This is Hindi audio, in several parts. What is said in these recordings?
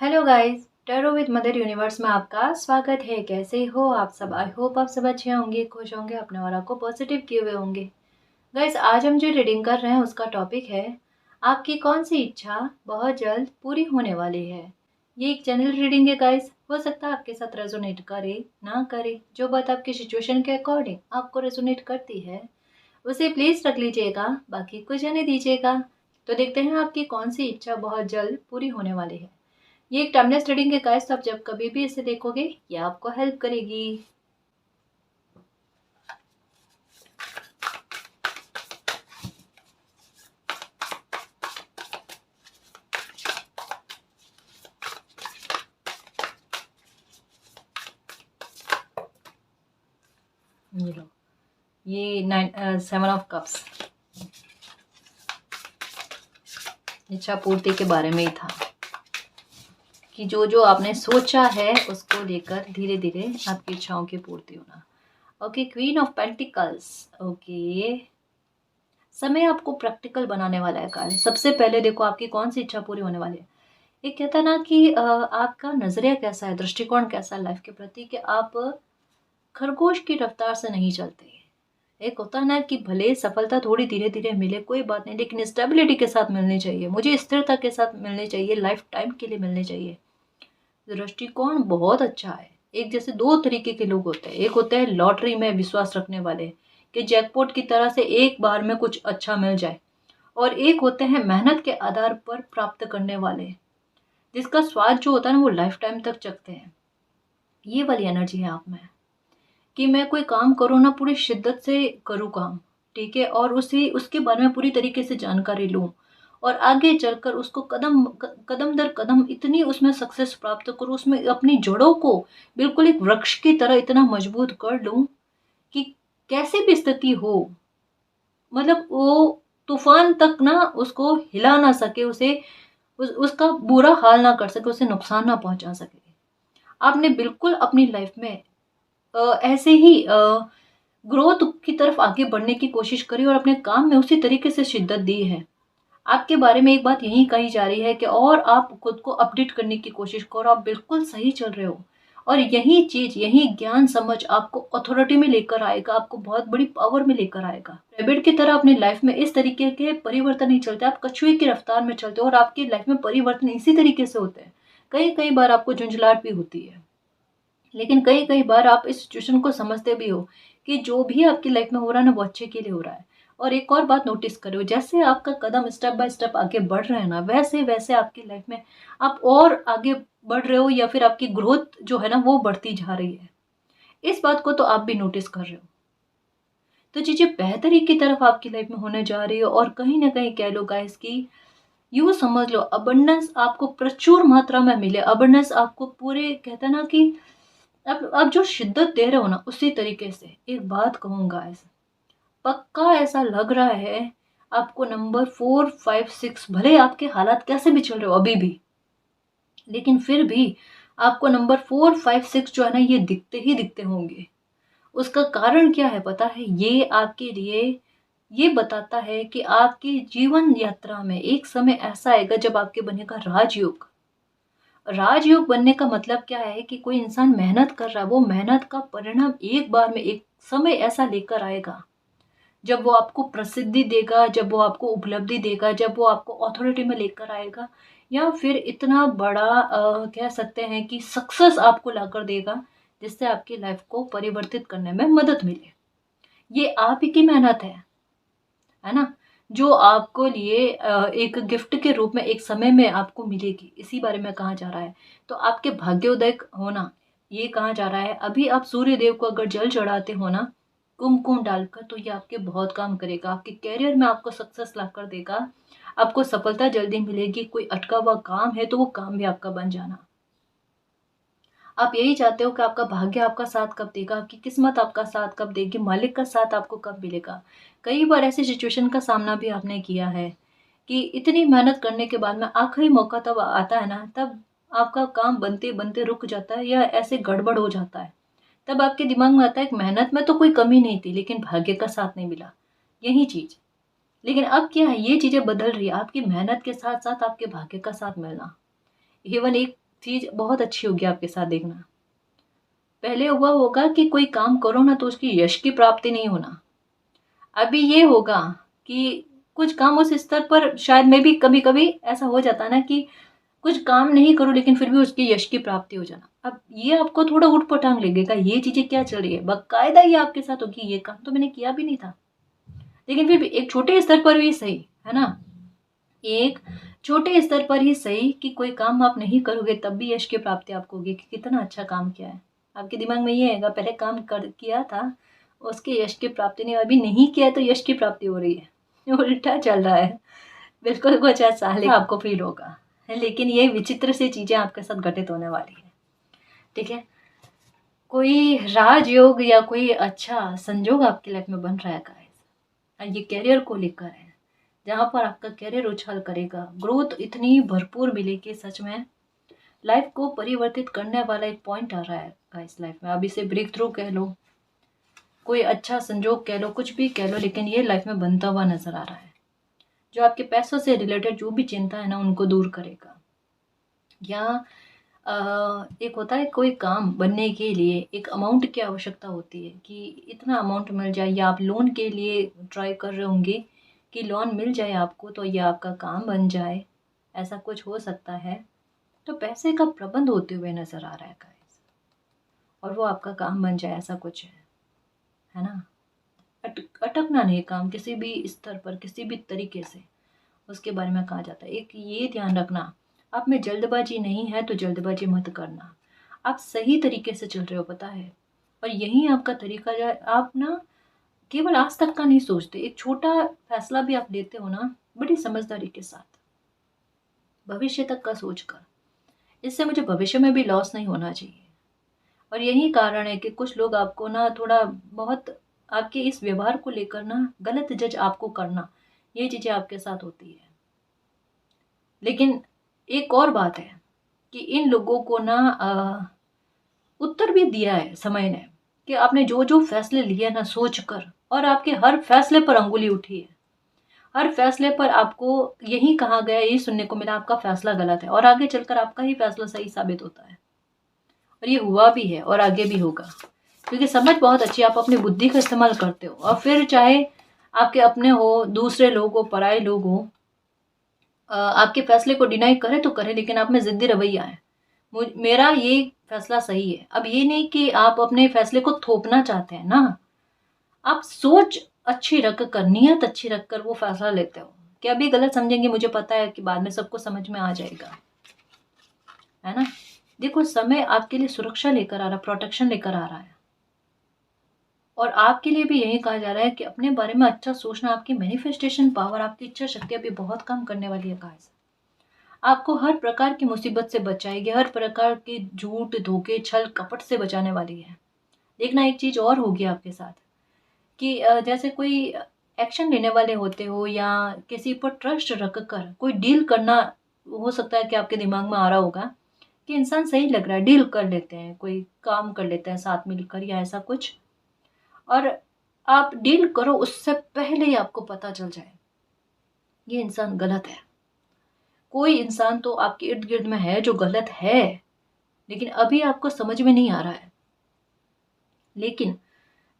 Hello guys, tarot with mother universe में आपका स्वागत है। कैसे हो आप सब? आई होप आप सब अच्छे होंगे, खुश होंगे, अपने ऑरा को पॉजिटिव किए हुए होंगे। गाइस, आज हम जो रीडिंग कर रहे हैं उसका टॉपिक है आपकी कौन सी इच्छा बहुत जल्द पूरी होने वाली है। ये एक जनरल रीडिंग है गाइस, हो सकता है आपके साथ रेजोनेट करे ना करे। जो बात आपकी सिचुएशन के अकॉर्डिंग आपको रेजोनेट करती है उसे प्लीज रख लीजिएगा, बाकी को जाने दीजिएगा। तो देखते हैं आपकी कौन सी इच्छा बहुत जल्द पूरी होने वाली है। ये एक टाइमलेस रीडिंग है गाइस, आप जब कभी भी इसे देखोगे ये आपको हेल्प करेगी। ये लो, ये 7 ऑफ कप्स इच्छा पूर्ति के बारे में ही था कि जो जो आपने सोचा है उसको लेकर धीरे धीरे आपकी इच्छाओं की पूर्ति होना। Okay, queen of pentacles. Okay, समय आपको प्रैक्टिकल बनाने वाला है गाइस। सबसे पहले देखो आपकी कौन सी इच्छा पूरी होने वाली है। ये कहता है ना कि आपका नजरिया कैसा है, दृष्टिकोण कैसा है लाइफ के प्रति, कि आप खरगोश की रफ्तार से नहीं चलते। एक होता है ना कि भले सफलता थोड़ी धीरे धीरे मिले कोई बात नहीं, लेकिन स्टेबिलिटी के साथ मिलनी चाहिए, मुझे स्थिरता के साथ मिलनी चाहिए, लाइफ टाइम के लिए मिलनी चाहिए। दृष्टिकोण बहुत अच्छा है। एक जैसे दो तरीके के लोग होते हैं, एक होते हैं लॉटरी में विश्वास रखने वाले कि जैकपॉट की तरह से एक बार में कुछ अच्छा मिल जाए, और एक होते हैं मेहनत के आधार पर प्राप्त करने वाले, जिसका स्वाद जो होता है ना वो लाइफ टाइम तक चखते हैं। ये वाली एनर्जी है आप में कि मैं कोई काम करूँ ना पूरी शिद्दत से करूँ काम, ठीक है, और उसे उसके बारे में पूरी तरीके से जानकारी लूँ और आगे चलकर उसको कदम दर कदम इतनी उसमें सक्सेस प्राप्त करूँ, उसमें अपनी जड़ों को बिल्कुल एक वृक्ष की तरह इतना मजबूत कर लूँ कि कैसे भी स्थिति हो, मतलब वो तूफान तक ना उसको हिला ना सके, उसे उसका बुरा हाल ना कर सके, उसे नुकसान ना पहुंचा सके। आपने बिल्कुल अपनी लाइफ में ऐसे ही ग्रोथ की तरफ आगे बढ़ने की कोशिश करी और अपने काम में उसी तरीके से शिद्दत दी है। आपके बारे में एक बात यही कही जा रही है कि और आप खुद को अपडेट करने की कोशिश करो, आप बिल्कुल सही चल रहे हो। और यही चीज, यही ज्ञान समझ आपको अथॉरिटी में लेकर आएगा, आपको बहुत बड़ी पावर में लेकर आएगा। रैबिट की तरह अपनी लाइफ में इस तरीके के परिवर्तन नहीं चलते, आप कछुए की रफ्तार में चलते हो और आपकी लाइफ में परिवर्तन इसी तरीके से होते हैं। कई कई बार आपको झुंझलाहट भी होती है, लेकिन कई कई बार आप इस सिचुएशन को समझते भी हो कि जो भी आपकी लाइफ में हो रहा है ना वो अच्छे के लिए हो रहा है। और एक और बात नोटिस करो, जैसे आपका कदम स्टेप बाय स्टेप आगे बढ़ रहे हैं ना, वैसे वैसे आपकी लाइफ में आप और आगे बढ़ रहे हो, या फिर आपकी ग्रोथ जो है ना वो बढ़ती जा रही है। इस बात को तो आप भी नोटिस कर रहे हो। तो चीजें बेहतरी की तरफ आपकी लाइफ में होने जा रही है, और कहीं ना कहीं कह लो गाइस कि यूँ समझ लो अबंडेंस आपको प्रचुर मात्रा में मिले, अबंडेंस आपको पूरे, कहते हैं ना कि अब जो शिद्दत दे रहे हो ना उसी तरीके से। एक बात कहूंगा, ऐसा पक्का ऐसा लग रहा है आपको नंबर 4 5 6, भले आपके हालात कैसे भी चल रहे हो अभी भी, लेकिन फिर भी आपको नंबर 4 5 6 जो है ना ये दिखते ही दिखते होंगे। उसका कारण क्या है पता है? ये आपके लिए ये बताता है कि आपकी जीवन यात्रा में एक समय ऐसा आएगा जब आपके बनेगा राजयोग। राजयोग बनने का मतलब क्या है कि कोई इंसान मेहनत कर रहा है, वो मेहनत का परिणाम एक बार में एक समय ऐसा लेकर आएगा जब वो आपको प्रसिद्धि देगा, जब वो आपको उपलब्धि देगा, जब वो आपको अथॉरिटी में लेकर आएगा, या फिर इतना बड़ा कह सकते हैं कि सक्सेस आपको लाकर देगा जिससे आपकी लाइफ को परिवर्तित करने में मदद मिले। ये आप ही की मेहनत है ना, जो आपको लिए एक गिफ्ट के रूप में एक समय में आपको मिलेगी, इसी बारे में कहा जा रहा है। तो आपके भाग्योदय होना, ये कहा जा रहा है। अभी आप सूर्य देव को अगर जल चढ़ाते हो ना कुमकुम डालकर, तो ये आपके बहुत काम करेगा, आपके कैरियर में आपको सक्सेस ला कर देगा, आपको सफलता जल्दी मिलेगी। कोई अटका हुआ काम है तो वो काम भी आपका बन जाना। आप यही चाहते हो कि आपका भाग्य आपका साथ कब देगा, आपकी किस्मत आपका साथ कब देगी, मालिक का साथ आपको कब मिलेगा। कई बार ऐसी सिचुएशन का सामना भी आपने किया है कि इतनी मेहनत करने के बाद में आखिरी मौका तब आता है ना, तब आपका काम बनते बनते रुक जाता है या ऐसे गड़बड़ हो जाता है। तब आपके दिमाग में आता है कि मेहनत में तो कोई कमी नहीं थी, लेकिन भाग्य का साथ नहीं मिला, यही चीज। लेकिन अब क्या है, ये चीजें बदल रही है, आपकी मेहनत के साथ साथ आपके भाग्य का साथ मिलना। इवन एक चीज़ बहुत अच्छी होगी आपके साथ, देखना। पहले हुआ होगा कि कोई काम करो ना तो उसकी यश की प्राप्ति नहीं होना। अभी ये होगा कि कुछ काम उस स्तर पर शायद में भी कभी-कभी ऐसा हो जाता है ना कि कुछ काम नहीं करो लेकिन फिर भी उसकी यश की प्राप्ति हो जाना। अब ये आपको थोड़ा ऊट-पटांग लगेगा, ये चीज़ें क्या चल रही है? बाकायदा ये आपके साथ होगी, ये काम तो मैंने किया भी नहीं था। लेकिन फिर भी एक छोटे स्तर पर भी सही, है ना? एक छोटे स्तर पर ही सही कि कोई काम आप नहीं करोगे तब भी यश की प्राप्ति आपको होगी कि कितना अच्छा काम किया है। आपके दिमाग में ये आएगा पहले काम कर किया था, उसकी यश की प्राप्ति नहीं, अभी नहीं किया है तो यश की प्राप्ति हो रही है। उल्टा चल रहा है। बिल्कुल कुछ ऐसा है आपको फ़ील होगा। लेकिन ये विचित्र सी चीज़ें आपके साथ घटित होने वाली है। ठीक है? कोई राजयोग या कोई अच्छा संजोग आपकी लाइफ़ में बन रहा है गाइस। ये करियर को लेकर है। जहाँ पर आपका करियर उछाल करेगा, ग्रोथ इतनी भरपूर मिलेगी, सच में लाइफ को परिवर्तित करने वाला एक पॉइंट आ रहा है गाइस लाइफ में। अब इसे ब्रेक थ्रू कह लो, कोई अच्छा संजोग कह लो, कुछ भी कह लो, लेकिन ये लाइफ में बनता हुआ नजर आ रहा है। जो आपके पैसों से रिलेटेड जो भी चिंता है ना उनको दूर करेगा। या एक होता है कोई काम बनने के लिए एक अमाउंट की आवश्यकता होती है कि इतना अमाउंट मिल जाए, या आप लोन के लिए ट्राई कर रहे होंगे कि लोन मिल जाए आपको तो ये आपका काम बन जाए, ऐसा कुछ हो सकता है। तो पैसे का प्रबंध होते हुए नज़र आ रहा है गाइस, और वो आपका काम बन जाए ऐसा कुछ है ना। अटकना नहीं काम किसी भी स्तर पर किसी भी तरीके से, उसके बारे में कहा जाता है। एक ये ध्यान रखना, आप में जल्दबाजी नहीं है तो जल्दबाजी मत करना। आप सही तरीके से चल रहे हो पता है, और यही आपका तरीका जो है, आप ना केवल आज तक का नहीं सोचते, एक छोटा फैसला भी आप लेते हो ना बड़ी समझदारी के साथ, भविष्य तक का सोचकर। इससे मुझे भविष्य में भी लॉस नहीं होना चाहिए। और यही कारण है कि कुछ लोग आपको ना थोड़ा बहुत आपके इस व्यवहार को लेकर ना गलत जज आपको करना, ये चीज़ें आपके साथ होती है। लेकिन एक और बात है कि इन लोगों को ना उत्तर भी दिया है समय ने कि आपने जो जो फैसले लिए ना सोच कर, और आपके हर फैसले पर अंगुली उठी है। हर फैसले पर आपको यही कहा गया, यही सुनने को मिला आपका फैसला गलत है, और आगे चलकर आपका ही फैसला सही साबित होता है। और ये हुआ भी है और आगे भी होगा, क्योंकि समझ बहुत अच्छी, आप अपनी बुद्धि का इस्तेमाल करते हो। और फिर चाहे आपके अपने हो, दूसरे लोग हो, पराए लोग हो, आपके फैसले को डिनाई करे तो करे, लेकिन आप में जिद्दी रवैया है, मेरा ये फैसला सही है। अब ये नहीं कि आप अपने फैसले को थोपना चाहते हैं ना, आप सोच अच्छी रख कर, नियत अच्छी रख कर वो फैसला लेते हो कि अभी गलत समझेंगे, मुझे पता है कि बाद में सबको समझ में आ जाएगा, है ना। देखो समय आपके लिए सुरक्षा लेकर आ रहा है, प्रोटेक्शन लेकर आ रहा है, और आपके लिए भी यही कहा जा रहा है कि अपने बारे में अच्छा सोचना, आपकी मैनिफेस्टेशन पावर, आपकी इच्छा शक्ति अभी बहुत काम करने वाली है गाइस। आपको हर प्रकार की मुसीबत से बचाएगी, हर प्रकार के झूठ, धोखे, छल, कपट से बचाने वाली है। देखना एक चीज़ और होगी आपके साथ कि जैसे कोई एक्शन लेने वाले होते हो या किसी पर ट्रस्ट रख कर कोई डील करना, हो सकता है कि आपके दिमाग में आ रहा होगा कि इंसान सही लग रहा है, डील कर लेते हैं, कोई काम कर लेते हैं साथ मिलकर या ऐसा कुछ, और आप डील करो उससे पहले ही आपको पता चल जाए ये इंसान गलत है। कोई इंसान तो आपके इर्द गिर्द में है जो गलत है, लेकिन अभी आपको समझ में नहीं आ रहा है। लेकिन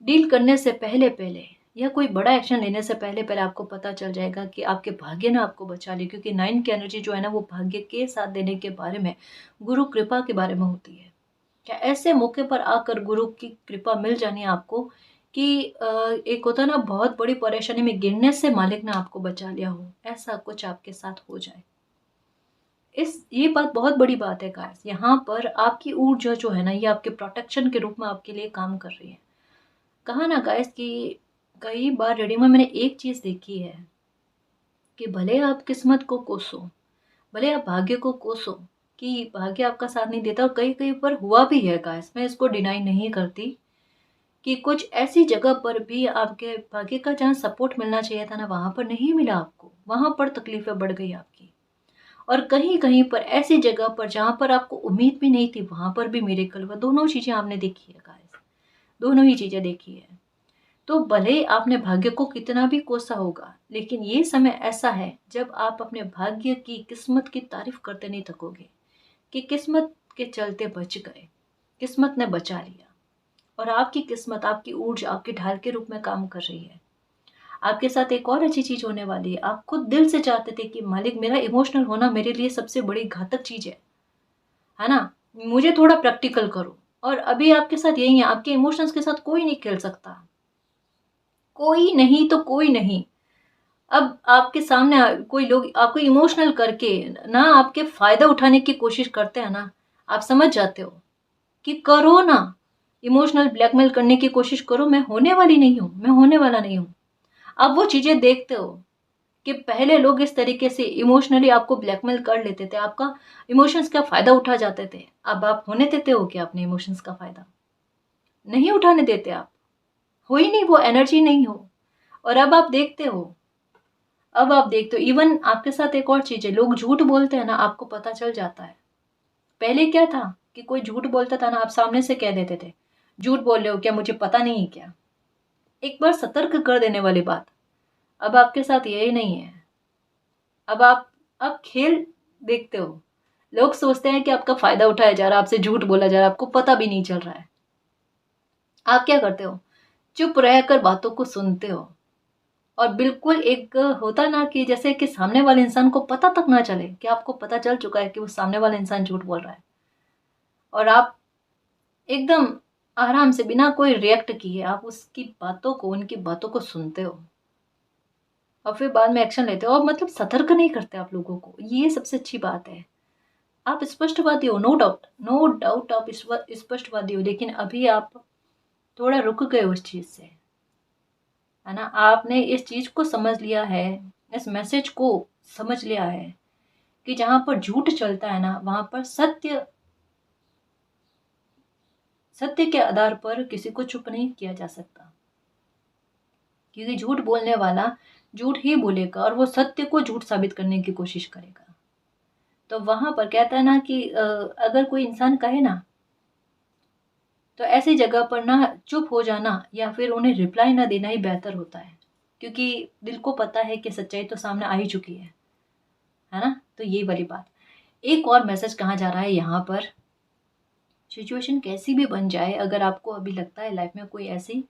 डील करने से पहले पहले या कोई बड़ा एक्शन लेने से पहले पहले आपको पता चल जाएगा कि आपके भाग्य ने आपको बचा लिया, क्योंकि 9 की एनर्जी जो है ना वो भाग्य के साथ देने के बारे में, गुरु कृपा के बारे में होती है। क्या ऐसे मौके पर आकर गुरु की कृपा मिल जानी आपको कि एक होता है ना बहुत बड़ी परेशानी में गिरने से मालिक ने आपको बचा लिया हो, ऐसा कुछ आपके साथ हो जाए। ये बात बहुत बड़ी बात है गाइस। यहाँ पर आपकी ऊर्जा जो है ना ये आपके प्रोटेक्शन के रूप में आपके लिए काम कर रही है। कहा ना गाइस कि कई बार रेडियो में मैंने एक चीज़ देखी है कि भले आप किस्मत को कोसो, भले आप भाग्य को कोसो कि भाग्य आपका साथ नहीं देता, और कई कई पर हुआ भी है गाइस, मैं इसको डिनाई नहीं करती कि कुछ ऐसी जगह पर भी आपके भाग्य का जहाँ सपोर्ट मिलना चाहिए था ना वहाँ पर नहीं मिला आपको, वहाँ पर तकलीफें बढ़ गई आपकी। और कहीं कहीं पर ऐसी जगह पर जहाँ पर आपको उम्मीद भी नहीं थी वहाँ पर भी मिरेकल हुआ। दोनों चीज़ें आपने देखी है गाइस, दोनों ही चीज़ें देखी है। तो भले आपने भाग्य को कितना भी कोसा होगा, लेकिन ये समय ऐसा है जब आप अपने भाग्य की, किस्मत की तारीफ करते नहीं थकोगे। कि किस्मत के चलते बच गए, किस्मत ने बचा लिया और आपकी किस्मत, आपकी ऊर्जा आपके ढाल के रूप में काम कर रही है। आपके साथ एक और अच्छी चीज़ होने वाली है। आप खुद दिल से चाहते थे कि मालिक, मेरा इमोशनल होना मेरे लिए सबसे बड़ी घातक चीज़ है ना? मुझे थोड़ा प्रैक्टिकल करो। और अभी आपके साथ यही है, आपके इमोशंस के साथ कोई नहीं खेल सकता। कोई नहीं तो कोई नहीं। अब आपके सामने कोई लोग आपको इमोशनल करके ना आपके फ़ायदा उठाने की कोशिश करते हैं ना, आप समझ जाते हो कि करो ना, इमोशनल ब्लैकमेल करने की कोशिश करो, मैं होने वाली नहीं हूँ, मैं होने वाला नहीं हूँ। अब वो चीज़ें देखते हो कि पहले लोग इस तरीके से इमोशनली आपको ब्लैकमेल कर लेते थे, आपका इमोशंस का फ़ायदा उठा जाते थे। अब आप होने देते हो क्या अपने इमोशंस का फ़ायदा? नहीं उठाने देते आप, हो ही नहीं, वो एनर्जी नहीं हो। और अब आप देखते हो इवन आपके साथ एक और चीज़ है, लोग झूठ बोलते हैं ना, आपको पता चल जाता है। पहले क्या था कि कोई झूठ बोलता था ना, आप सामने से कह देते थे, झूठ बोल रहे हो क्या, मुझे पता नहीं है क्या? एक बार सतर्क कर देने वाली बात। अब आपके साथ यही नहीं है। अब खेल देखते हो, लोग सोचते हैं कि आपका फायदा उठाया जा रहा है, आपसे झूठ बोला जा रहा है, आपको पता भी नहीं चल रहा है। आप क्या करते हो? चुप रहकर बातों को सुनते हो और बिल्कुल एक होता ना कि जैसे कि सामने वाले इंसान को पता तक ना चले कि आपको पता चल चुका है कि वो सामने वाला इंसान झूठ बोल रहा है और आप एकदम आराम से बिना कोई रिएक्ट किए आप उसकी बातों को, उनकी बातों को सुनते हो और फिर बाद में एक्शन लेते हो और मतलब सतर्क नहीं करते आप लोगों को। ये सबसे अच्छी बात है। आप स्पष्टवादी हो, नो डाउट, नो डाउट आप स्पष्टवादी हो, लेकिन अभी आप थोड़ा रुक गए उस चीज़ से, है ना? आपने इस चीज़ को समझ लिया है, इस मैसेज को समझ लिया है कि जहाँ पर झूठ चलता है ना, वहाँ पर सत्य सत्य के आधार पर किसी को चुप नहीं किया जा सकता। क्योंकि झूठ बोलने वाला झूठ ही बोलेगा और वो सत्य को झूठ साबित करने की कोशिश करेगा। तो वहाँ पर कहता है ना कि अगर कोई इंसान कहे ना, तो ऐसी जगह पर ना चुप हो जाना या फिर उन्हें रिप्लाई ना देना ही बेहतर होता है। क्योंकि दिल को पता है कि सच्चाई तो सामने आ ही चुकी है ना? तो ये वाली बात। एक और मैसेज कहा जा रहा है यहाँ पर, सिचुएशन कैसी भी बन जाए, अगर आपको अभी लगता है लाइफ में कोई ऐसी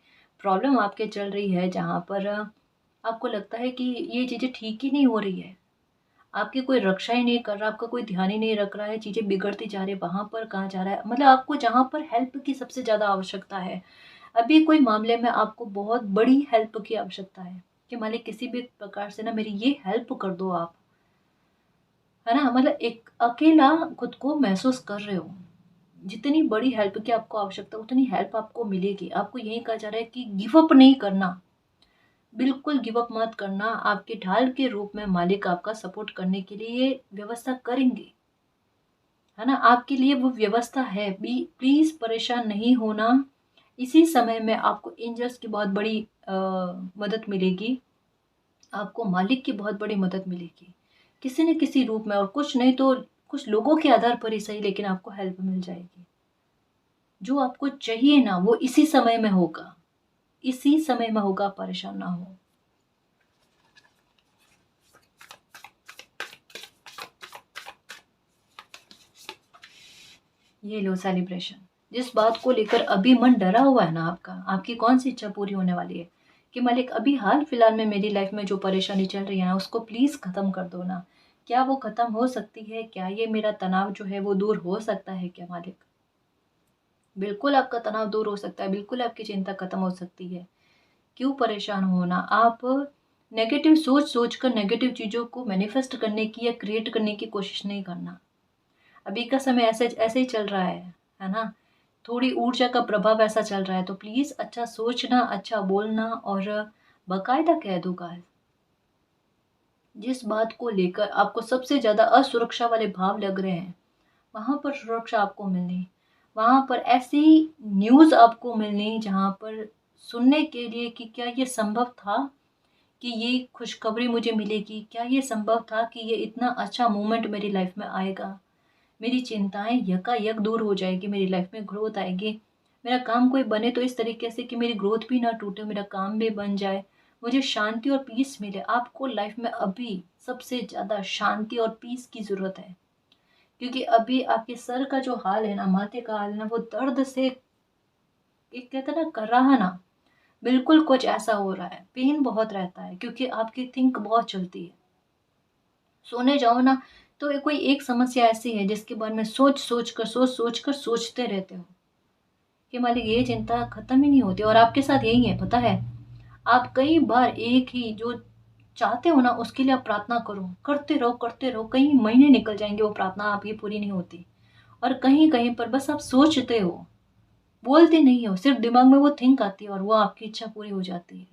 प्रॉब्लम आपके चल रही है जहाँ पर आपको लगता है कि ये चीज़ें ठीक ही नहीं हो रही है, आपकी कोई रक्षा ही नहीं कर रहा, आपका कोई ध्यान ही नहीं रख रहा है, चीज़ें बिगड़ती जा रही है, वहाँ पर कहाँ जा रहा है, मतलब आपको जहाँ पर हेल्प की सबसे ज़्यादा आवश्यकता है, अभी कोई मामले में आपको बहुत बड़ी हेल्प की आवश्यकता है कि मालिक किसी भी प्रकार से ना मेरी ये हेल्प कर दो आप, है ना? मतलब एक अकेला खुद को महसूस कर रहे हो, जितनी बड़ी हेल्प की आपको आवश्यकता उतनी हेल्प आपको मिलेगी। आपको यही कहा जा रहा है कि गिव अप नहीं करना, बिल्कुल गिव अप मत करना। आपके ढाल के रूप में मालिक आपका सपोर्ट करने के लिए व्यवस्था करेंगे, है ना? आपके लिए वो व्यवस्था है। बी प्लीज़ परेशान नहीं होना। इसी समय में आपको एंजल्स की बहुत बड़ी मदद मिलेगी, आपको मालिक की बहुत बड़ी मदद मिलेगी। किसी न किसी रूप में, और कुछ नहीं तो कुछ लोगों के आधार पर ही सही, लेकिन आपको हेल्प मिल जाएगी। जो आपको चाहिए ना वो इसी समय में होगा, इसी समय में होगा, परेशान ना हो। ये लो सेलिब्रेशन। जिस बात को लेकर अभी मन डरा हुआ है ना आपका, आपकी कौन सी इच्छा पूरी होने वाली है कि मालिक अभी हाल फिलहाल में मेरी लाइफ में जो परेशानी चल रही है ना उसको प्लीज़ ख़त्म कर दो ना। क्या वो ख़त्म हो सकती है? क्या ये मेरा तनाव जो है वो दूर हो सकता है क्या मालिक? बिल्कुल आपका तनाव दूर हो सकता है, बिल्कुल आपकी चिंता ख़त्म हो सकती है। क्यों परेशान होना? आप नेगेटिव सोच कर नेगेटिव चीज़ों को मैनिफेस्ट करने की या क्रिएट करने की कोशिश नहीं करना। अभी का समय ऐसे ऐसे ही चल रहा है ना? थोड़ी ऊर्जा का प्रभाव ऐसा चल रहा है, तो प्लीज़ अच्छा सोचना, अच्छा बोलना और बाकायदा कह दो गाइस। जिस बात को लेकर आपको सबसे ज़्यादा असुरक्षा वाले भाव लग रहे हैं, वहाँ पर सुरक्षा आपको मिलनी, वहाँ पर ऐसी न्यूज़ आपको मिलनी जहाँ पर सुनने के लिए कि क्या ये संभव था कि ये खुशखबरी मुझे मिलेगी? क्या ये संभव था कि ये इतना अच्छा मोमेंट मेरी लाइफ में आएगा? मेरी चिंताएँ यकायक दूर हो जाएगी, मेरी लाइफ में ग्रोथ आएगी। मेरा काम कोई बने तो इस तरीके से कि मेरी ग्रोथ भी ना टूटे, मेरा काम भी बन जाए, मुझे शांति और पीस मिले। आपको लाइफ में अभी सबसे ज़्यादा शांति और पीस की ज़रूरत है। क्योंकि अभी आपके सर का जो हाल है ना, माथे का हाल है ना, वो दर्द से एक कहते हैं ना कर रहा ना, बिल्कुल कुछ ऐसा हो रहा है। पेन बहुत रहता है क्योंकि आपकी थिंक बहुत चलती है। सोने जाओ ना तो कोई एक समस्या ऐसी है जिसके बारे में सोच सोच कर सोचते रहते हो कि मालिक ये चिंता खत्म ही नहीं होती। और आपके साथ यही है, पता है, आप कई बार एक ही जो चाहते हो ना उसके लिए आप प्रार्थना करो, करते रहो, कई महीने निकल जाएंगे, वो प्रार्थना आपकी पूरी नहीं होती। और कहीं कहीं पर बस आप सोचते हो, बोलते नहीं हो, सिर्फ दिमाग में वो थिंक आती है और वो आपकी इच्छा पूरी हो जाती है।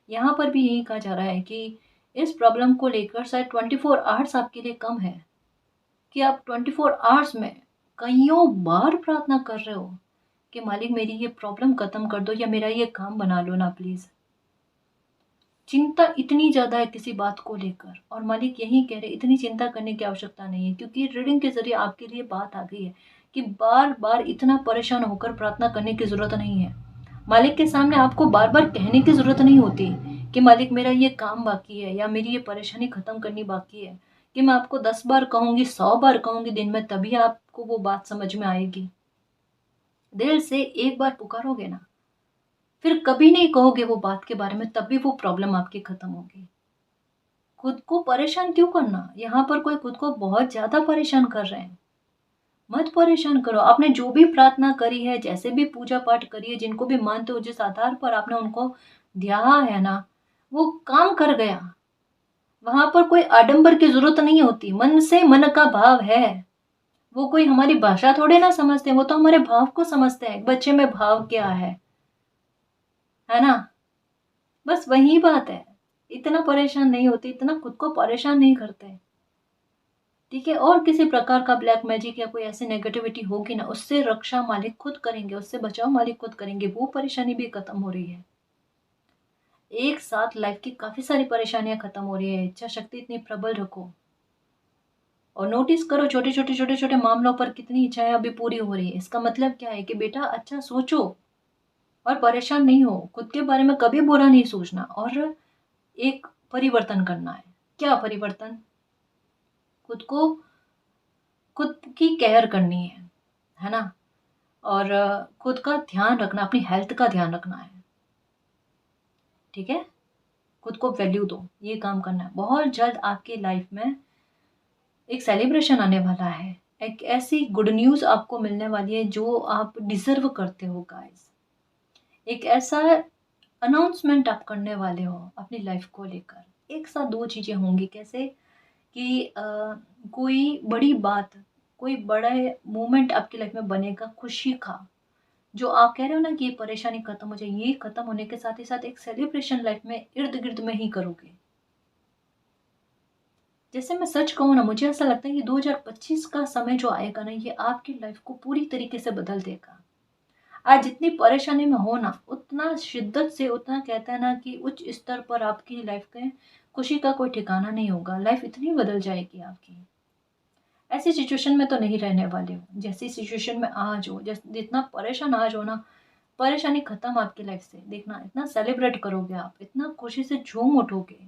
यहाँ पर भी यही कहा जा रहा है कि इस प्रॉब्लम को लेकर शायद 24 आवर्स आपके लिए कम है, कि आप 24 आवर्स में कईयों बार प्रार्थना कर रहे हो कि मालिक मेरी ये प्रॉब्लम खत्म कर दो या मेरा ये काम बना लो ना प्लीज। चिंता इतनी ज्यादा है किसी बात को लेकर, और मालिक यही कह रहे इतनी चिंता करने की आवश्यकता नहीं है, क्योंकि रीडिंग के जरिए आपके लिए बात आ गई है कि बार बार इतना परेशान होकर प्रार्थना करने की जरूरत नहीं है। मालिक के सामने आपको बार बार कहने की जरूरत नहीं होती कि मालिक मेरा ये काम बाकी है या मेरी ये परेशानी खत्म करनी बाकी है, कि मैं आपको 10 बार कहूंगी, 100 बार कहूंगी दिन में, तभी आपको वो बात समझ में आएगी। दिल से एक बार पुकारोगे ना, फिर कभी नहीं कहोगे वो बात के बारे में, तब भी वो प्रॉब्लम आपकी खत्म होगी। खुद को परेशान क्यों करना, यहाँ पर कोई खुद को बहुत ज्यादा परेशान कर रहे हैं। मत परेशान करो। आपने जो भी प्रार्थना करी है, जैसे भी पूजा पाठ करी है, जिनको भी मानते हो, जिस आधार पर आपने उनको ध्याया है ना, वो काम कर गया। वहां पर कोई आडंबर की जरूरत नहीं होती, मन से मन का भाव है। वो कोई हमारी भाषा थोड़े ना समझते, वो तो हमारे भाव को समझते हैं, बच्चे में भाव क्या है ना। बस वही बात है। इतना परेशान नहीं होते, इतना खुद को परेशान नहीं करते, ठीक है। और किसी प्रकार का ब्लैक मैजिक या कोई ऐसी नेगेटिविटी होगी ना, उससे रक्षा मालिक खुद करेंगे, उससे बचाव मालिक खुद करेंगे। वो परेशानी भी खत्म हो रही है। एक साथ लाइफ की काफी सारी परेशानियां खत्म हो रही है। इच्छा शक्ति इतनी प्रबल रखो और नोटिस करो छोटे छोटे मामलों पर कितनी इच्छाएं अभी पूरी हो रही है। इसका मतलब क्या है कि बेटा अच्छा सोचो और परेशान नहीं हो। खुद के बारे में कभी बुरा नहीं सोचना और एक परिवर्तन करना है। क्या परिवर्तन? खुद को, खुद की केयर करनी है ना। और खुद का ध्यान रखना, अपनी हेल्थ का ध्यान रखना है, ठीक है। खुद को वैल्यू दो, ये काम करना है। बहुत जल्द आपकी लाइफ में एक सेलिब्रेशन आने वाला है, एक ऐसी गुड न्यूज आपको मिलने वाली है जो आप डिजर्व करते हो गाइस। एक ऐसा अनाउंसमेंट आप करने वाले हो अपनी लाइफ को लेकर। एक साथ दो चीजें होंगी, कैसे कि कोई बड़ी बात, कोई बड़ा मोमेंट आपकी लाइफ में बनेगा खुशी का, जो आप कह रहे हो ना कि ये परेशानी खत्म हो जाए, ये खत्म होने के साथ ही साथ एक सेलिब्रेशन लाइफ में इर्द गिर्द में ही करोगे। जैसे मैं सच कहूँ ना, मुझे ऐसा लगता है कि 2025 का समय जो आएगा ना, ये आपकी लाइफ को पूरी तरीके से बदल देगा। आज जितनी परेशानी में हो ना, उतना शिद्दत से, उतना कहते हैं ना कि उच्च स्तर पर आपकी लाइफ के खुशी का कोई ठिकाना नहीं होगा। लाइफ इतनी बदल जाएगी आपकी। ऐसी सिचुएशन में तो नहीं रहने वाले हो जैसी सिचुएशन में आज हो। जितना परेशान आज हो ना, परेशानी खत्म आपकी लाइफ से। देखना, इतना सेलिब्रेट करोगे आप, इतना खुशी से झूम उठोगे।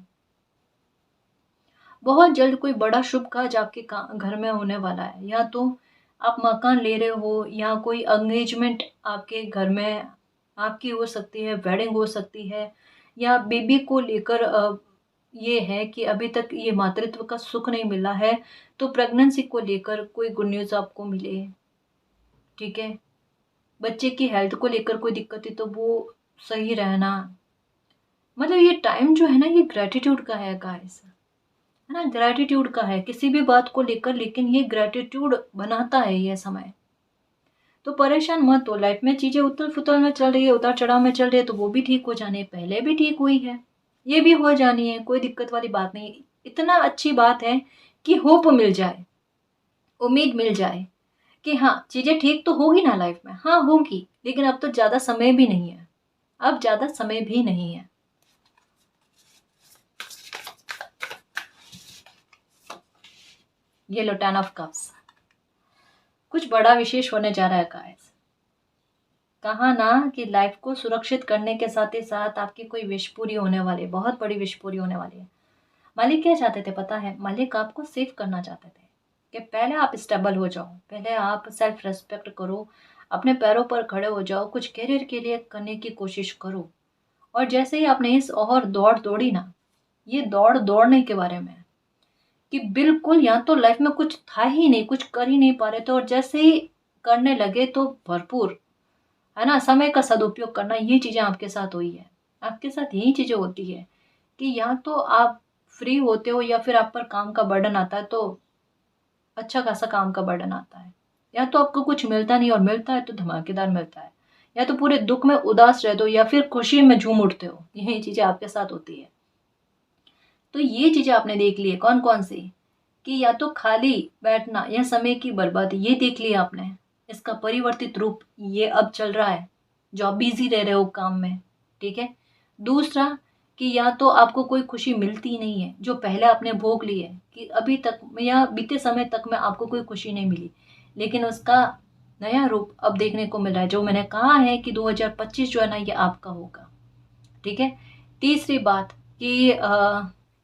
बहुत जल्द कोई बड़ा शुभ काज आपके घर में होने वाला है। या तो आप मकान ले रहे हो, या कोई एंगेजमेंट आपके घर में आपकी हो सकती है, वेडिंग हो सकती है, या बेबी को लेकर ये है कि अभी तक ये मातृत्व का सुख नहीं मिला है, तो प्रेगनेंसी को लेकर कोई गुड न्यूज़ आपको मिले, ठीक है। बच्चे की हेल्थ को लेकर कोई दिक्कत है तो वो सही रहना। मतलब ये टाइम जो है ना, ये ग्रेटिट्यूड का है गाइस, है ना, ग्रेटिट्यूड का है किसी भी बात को लेकर। लेकिन ये ग्रेटिट्यूड बनाता है ये समय। तो परेशान मत हो। लाइफ में चीजें उथल फुथल में चल रही है, उतार चढ़ाव में चल रही है, तो वो भी ठीक हो जानी है। पहले भी ठीक हुई है, ये भी हो जानी है, कोई दिक्कत वाली बात नहीं। इतना अच्छी बात है कि होप मिल जाए, उम्मीद मिल जाए कि हाँ चीजें ठीक तो होगी ना लाइफ में। हाँ होगी, लेकिन अब तो ज्यादा समय भी नहीं है, अब ज्यादा समय भी नहीं है। ये लो 10 ऑफ कप्स। कुछ बड़ा विशेष होने जा रहा है गाइस। कहा ना कि लाइफ को सुरक्षित करने के साथ ही साथ आपकी कोई विश पूरी होने वाली है, बहुत बड़ी विश पूरी होने वाली है। मालिक क्या चाहते थे पता है? मालिक आपको सेव करना चाहते थे। कि पहले आप स्टेबल हो जाओ, पहले आप सेल्फ रेस्पेक्ट करो, अपने पैरों पर खड़े हो जाओ, कुछ करियर के लिए करने की कोशिश करो। और जैसे ही आपने इस और दौड़ दौड़ी ना, ये दौड़ने के बारे में है कि बिल्कुल यहाँ तो लाइफ में कुछ था ही नहीं, कुछ कर ही नहीं पा रहे थे, और जैसे ही करने लगे तो भरपूर, है ना, समय का सदुपयोग करना, ये चीज़ें आपके साथ हुई है। आपके साथ यही चीज़ें होती है कि या तो आप फ्री होते हो या फिर आप पर काम का बर्डन आता है, तो अच्छा खासा काम का बर्डन आता है, या तो आपको कुछ मिलता नहीं और मिलता है तो धमाकेदार मिलता है, या तो पूरे दुख में उदास रहते हो या फिर खुशी में झूम उठते हो। यही चीज़ें आपके साथ होती है। तो ये चीज़ें आपने देख ली है, कौन कौन सी, कि या तो खाली बैठना या समय की बर्बादी, ये देख लिया आपने। इसका परिवर्तित रूप ये अब चल रहा है, जो आप बिजी रह रहे हो काम में, ठीक है। दूसरा, कि या तो आपको कोई खुशी मिलती नहीं है, जो पहले आपने भोग ली है, कि अभी तक या बीते समय तक में आपको कोई खुशी नहीं मिली, लेकिन उसका नया रूप अब देखने को मिल रहा है, जो मैंने कहा है कि 2025 जो है ना, ये आपका होगा, ठीक है। तीसरी बात कि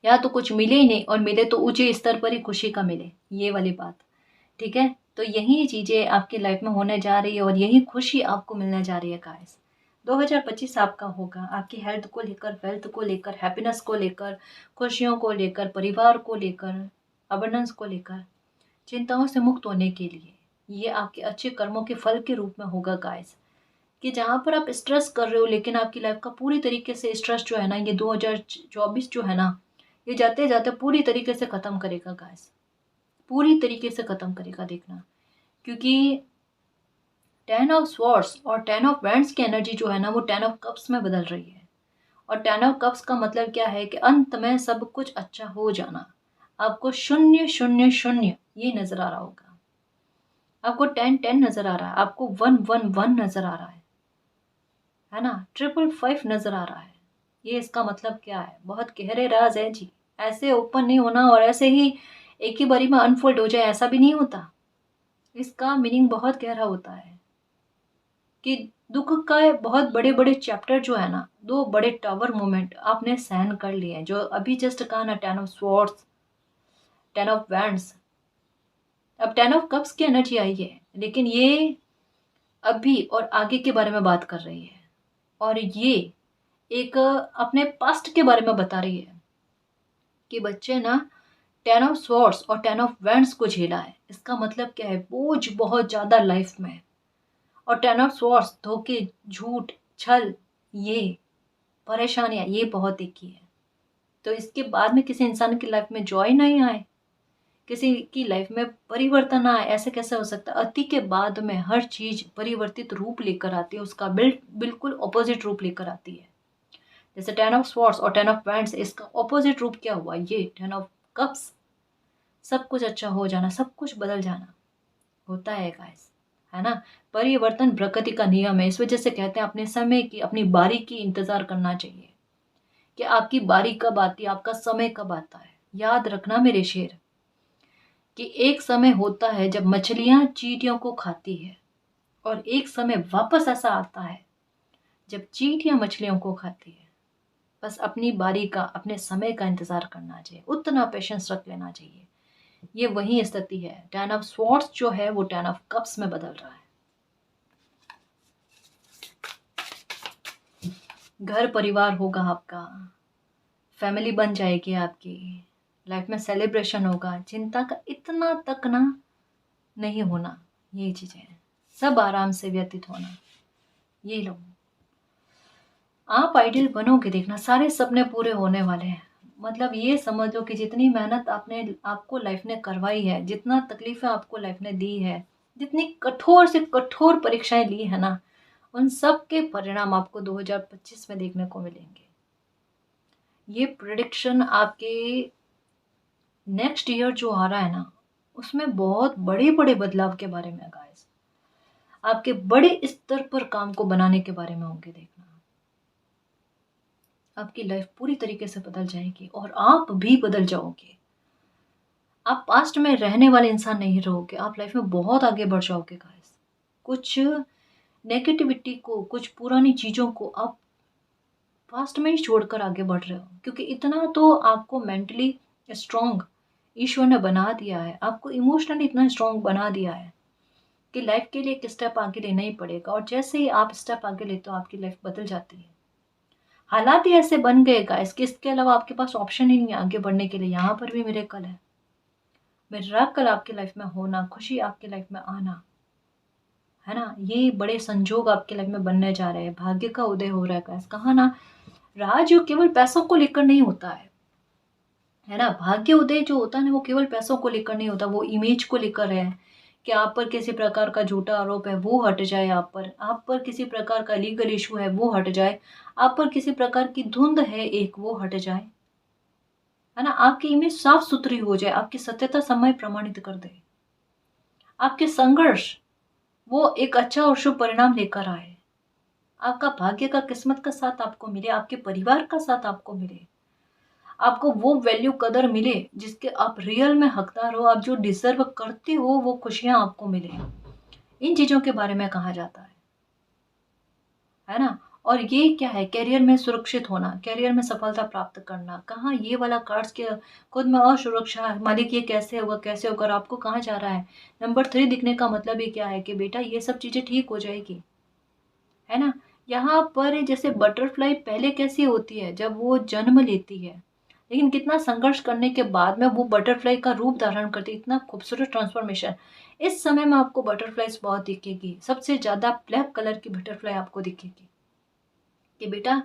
या तो कुछ मिले ही नहीं, और मिले तो ऊंचे स्तर पर ही खुशी का मिले, ये वाली बात, ठीक है। तो यही चीज़ें आपकी लाइफ में होने जा रही है और यही खुशी आपको मिलने जा रही है गाइस। 2025 आपका होगा, आपकी हेल्थ को लेकर, वेल्थ को लेकर, हैप्पीनेस को लेकर, खुशियों को लेकर, परिवार को लेकर, अबंडेंस को लेकर, चिंताओं से मुक्त होने के लिए। ये आपके अच्छे कर्मों के फल के रूप में होगा गाइस, कि जहाँ पर आप स्ट्रेस कर रहे हो, लेकिन आपकी लाइफ का पूरी तरीके से स्ट्रेस जो है ना, ये 2024 जो है ना, ये जाते जाते पूरी तरीके से ख़त्म करेगा गाइस, पूरी तरीके से ख़त्म करेगा, देखना। क्योंकि 10 ऑफ स्वॉर्ड्स और 10 ऑफ वैंड्स की एनर्जी जो है ना, वो 10 ऑफ कप्स में बदल रही है। और 10 ऑफ कप्स का मतलब क्या है, कि अंत में सब कुछ अच्छा हो जाना। आपको 0 0 0 ये नज़र आ रहा होगा, आपको 10 10 नज़र आ रहा है, आपको 1 1 1 नज़र आ रहा है ना, 555 नज़र आ रहा है। ये इसका मतलब क्या है, बहुत गहरे राज है जी। ऐसे ओपन नहीं होना और ऐसे ही एक ही बारी में अनफोल्ड हो जाए, ऐसा भी नहीं होता। इसका मीनिंग बहुत गहरा होता है, कि दुख का बहुत बड़े बड़े चैप्टर जो है ना, 2 बड़े टावर मोमेंट आपने सहन कर लिए हैं, जो अभी जस्ट कहा ना, 10 ऑफ स्वॉर्ड्स, 10 ऑफ वैंड्स, अब 10 ऑफ कप्स की एनर्जी आई है, लेकिन ये अभी और आगे के बारे में बात कर रही है। और ये एक अपने पास्ट के बारे में बता रही है, कि बच्चे ना 10 ऑफ स्वॉर्ड्स और 10 ऑफ वैंड्स को झेला है। इसका मतलब क्या है, बोझ बहुत ज़्यादा लाइफ में। और 10 ऑफ स्वॉर्ड्स, धोखे, झूठ, छल, ये परेशानियाँ, ये बहुत देखी है। तो इसके बाद में किसी इंसान की लाइफ में जॉय नहीं आए, किसी की लाइफ में परिवर्तन आए, ऐसे कैसे हो सकता है। अति के बाद में हर चीज़ परिवर्तित रूप लेकर आती है, उसका बिल्कुल ऑपोजिट रूप लेकर आती है। जैसे 10 ऑफ स्वॉर्ड्स और 10 ऑफ वैंड्स, इसका ऑपोजिट रूप क्या हुआ, ये 10 ऑफ कप्स, सब कुछ अच्छा हो जाना, सब कुछ बदल जाना होता है गाइस, है ना। परिवर्तन प्रकृति का नियम है, इस वजह से कहते हैं अपने समय की, अपनी बारी की इंतजार करना चाहिए, कि आपकी बारी कब आती है, आपका समय कब आता है। याद रखना मेरे शेर, कि एक समय होता है जब मछलियां चींटियों को खाती है, और एक समय वापस ऐसा आता है जब चींटियां मछलियों को खाती है। बस अपनी बारी का, अपने समय का इंतजार करना चाहिए, उतना पेशेंस रख लेना चाहिए। ये वही स्थिति है, 10 ऑफ स्वॉर्ड्स जो है वो 10 ऑफ कप्स में बदल रहा है। घर परिवार होगा आपका, फैमिली बन जाएगी आपकी, लाइफ में सेलिब्रेशन होगा, चिंता का इतना तक ना नहीं होना, ये चीज़ें हैं, सब आराम से व्यतीत होना। ये लो, आप आइडियल बनोगे, देखना सारे सपने पूरे होने वाले हैं। मतलब ये समझ लो कि जितनी मेहनत आपको लाइफ ने करवाई है, जितना तकलीफें आपको लाइफ ने दी है, जितनी कठोर से कठोर परीक्षाएं ली है ना, उन सब के परिणाम आपको 2025 में देखने को मिलेंगे। ये प्रिडिक्शन आपके नेक्स्ट ईयर जो आ रहा है ना, उसमें बहुत बड़े बड़े बदलाव के बारे में है गाइस, आपके बड़े स्तर पर काम को बनाने के बारे में होंगे। देखना, आपकी लाइफ पूरी तरीके से बदल जाएगी और आप भी बदल जाओगे। आप पास्ट में रहने वाले इंसान नहीं रहोगे, आप लाइफ में बहुत आगे बढ़ जाओगे गाइस। कुछ नेगेटिविटी को, कुछ पुरानी चीज़ों को आप पास्ट में ही छोड़कर आगे बढ़ रहे हो, क्योंकि इतना तो आपको मेंटली स्ट्रांग, ईश्वर ने बना दिया है, आपको इमोशनली इतना स्ट्रॉन्ग बना दिया है कि लाइफ के लिए एक स्टेप आगे लेना ही पड़ेगा, और जैसे ही आप स्टेप आगे लेते हो आपकी लाइफ बदल जाती है। हालात ही ऐसे बन गए गाइस कि इसके अलावा आपके पास ऑप्शन ही नहीं है आगे बढ़ने के लिए। यहाँ पर भी मिरेकल है, मिरेकल आपकी लाइफ में होना, खुशी आपकी लाइफ में आना, है ना। ये बड़े संजोग आपकी लाइफ में बनने जा रहे हैं, भाग्य का उदय हो रहा है गाइस। कहा ना, राजयोग केवल पैसों को लेकर नहीं होता है ना। भाग्य उदय जो होता है ना, वो केवल पैसों को लेकर नहीं होता, वो इमेज को लेकर है कि आप पर किसी प्रकार का झूठा आरोप है वो हट जाए, आप पर किसी प्रकार का लीगल इशू है वो हट जाए, आप पर किसी प्रकार की धुंध है एक वो हट जाए, है ना। आपकी इमेज साफ सुथरी हो जाए, आपकी सत्यता समय प्रमाणित कर दे, आपके संघर्ष वो एक अच्छा और शुभ परिणाम लेकर आए, आपका भाग्य का किस्मत का साथ आपको मिले, आपके परिवार का साथ आपको मिले, आपको वो वैल्यू कदर मिले जिसके आप रियल में हकदार हो, आप जो डिजर्व करते हो वो खुशियां आपको मिले। इन चीजों के बारे में कहा जाता है ना। और ये क्या है, करियर में सुरक्षित होना, करियर में सफलता प्राप्त करना। कहाँ ये वाला कार्ड्स के खुद में असुरक्षा है, मालिक ये कैसे होगा कैसे होगा, और आपको कहाँ जा रहा है। नंबर 3 दिखने का मतलब ही क्या है कि बेटा ये सब चीजें ठीक हो जाएगी, है ना। यहाँ पर जैसे बटरफ्लाई पहले कैसी होती है जब वो जन्म लेती है, लेकिन कितना संघर्ष करने के बाद में वो बटरफ्लाई का रूप धारण करती है, इतना खूबसूरत ट्रांसफॉर्मेशन। इस समय में आपको बटरफ्लाईज बहुत दिखेगी, सबसे ज्यादा ब्लैक कलर की बटरफ्लाई आपको दिखेगी कि बेटा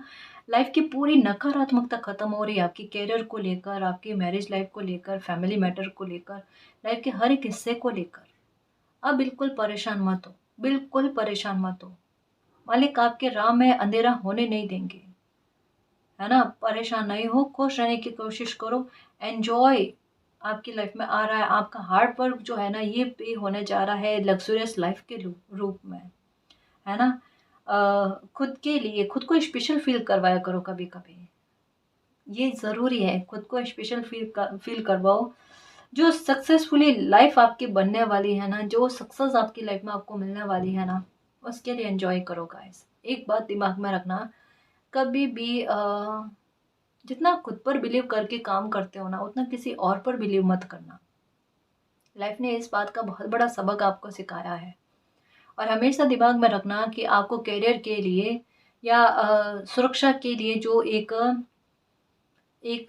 लाइफ की पूरी नकारात्मकता खत्म हो रही है, आपकी करियर को लेकर, आपकी मैरिज लाइफ को लेकर, फैमिली मैटर को लेकर, लाइफ के हर एक हिस्से को लेकर। अब बिल्कुल परेशान मत हो, बिल्कुल परेशान मत हो। मालिक आपके राह में अंधेरा होने नहीं देंगे, है ना। परेशान नहीं हो, खुश रहने की कोशिश करो, एंजॉय आपकी लाइफ में आ रहा है। आपका हार्ड वर्क जो है ना ये पे होने जा रहा है लग्जरियस लाइफ के रूप में, है ना। खुद के लिए खुद को स्पेशल फील करवाया करो कभी कभी, ये ज़रूरी है, खुद को स्पेशल फील करवाओ। जो सक्सेसफुली लाइफ आपकी बनने वाली है ना, जो सक्सेस आपकी लाइफ में आपको मिलने वाली है ना, उसके लिए एंजॉय करो गाइस। एक बात दिमाग में रखना, कभी भी जितना खुद पर बिलीव करके काम करते हो ना उतना किसी और पर बिलीव मत करना। लाइफ ने इस बात का बहुत बड़ा सबक आपको सिखाया है। और हमेशा दिमाग में रखना कि आपको करियर के लिए या सुरक्षा के लिए जो एक एक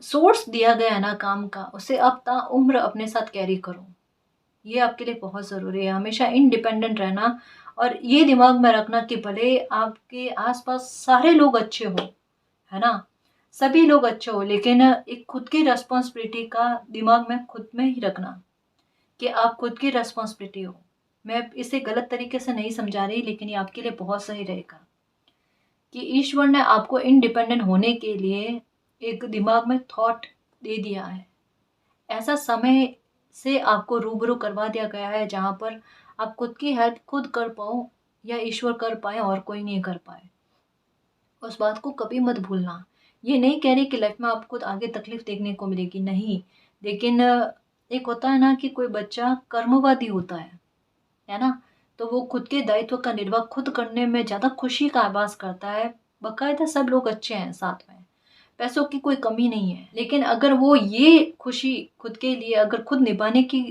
सोर्स दिया गया है ना काम का, उसे आप ताउम्र अपने साथ कैरी करो। ये आपके लिए बहुत ज़रूरी है, हमेशा इंडिपेंडेंट रहना। और ये दिमाग में रखना कि भले आपके आसपास सारे लोग अच्छे हो, है ना, सभी लोग अच्छे हो, लेकिन एक खुद की रेस्पॉन्सिबिलिटी का दिमाग में खुद में ही रखना कि आप खुद की रेस्पॉन्सिबिलिटी हो। मैं इसे गलत तरीके से नहीं समझा रही, लेकिन ये आपके लिए बहुत सही रहेगा कि ईश्वर ने आपको इंडिपेंडेंट होने के लिए एक दिमाग में थॉट दे दिया है। ऐसा समय से आपको रूबरू करवा दिया गया है जहाँ पर आप खुद की हेल्प खुद कर पाओ, या ईश्वर कर पाए और कोई नहीं कर पाए। उस बात को कभी मत भूलना। ये नहीं कह रही कि लाइफ में आपको आगे तकलीफ देखने को मिलेगी, नहीं। लेकिन एक होता है ना कि कोई बच्चा कर्मवादी होता है ना। तो वो खुद के दायित्व का निर्वाह खुद करने में ज़्यादा खुशी का आभास करता है। बाकायदा सब लोग अच्छे हैं साथ में, पैसों की कोई कमी नहीं है, लेकिन अगर वो ये खुशी खुद के लिए अगर खुद निभाने की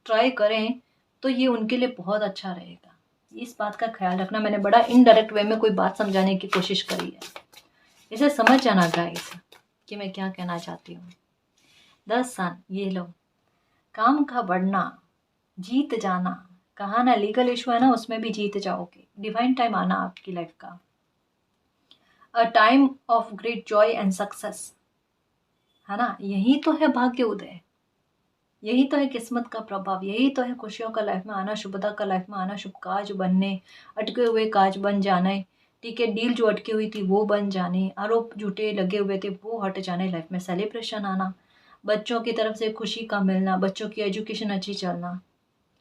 ट्राई करें तो ये उनके लिए बहुत अच्छा रहेगा। इस बात का ख्याल रखना। मैंने बड़ा इनडायरेक्ट वे में कोई बात समझाने की कोशिश करी है, इसे समझ जाना गाइस कि मैं क्या कहना चाहती हूँ। 10 सन ये लो, काम का बढ़ना, जीत जाना। कहा ना लीगल इशू है ना, उसमें भी जीत जाओगे। डिवाइन टाइम आना आपकी लाइफ का, a time of great Joy and success, है ना। यही तो है भाग्य उदय, यही तो है किस्मत का प्रभाव, यही तो है खुशियों का लाइफ में आना, शुभता का लाइफ में आना, शुभ काज बनने, अटके हुए काज बन जाने, ठीक है, डील जो अटकी हुई थी वो बन जाने, आरोप झूठे लगे हुए थे वो हट जाने, लाइफ में सेलिब्रेशन आना, बच्चों की तरफ से खुशी का मिलना, बच्चों की एजुकेशन अच्छी चलना,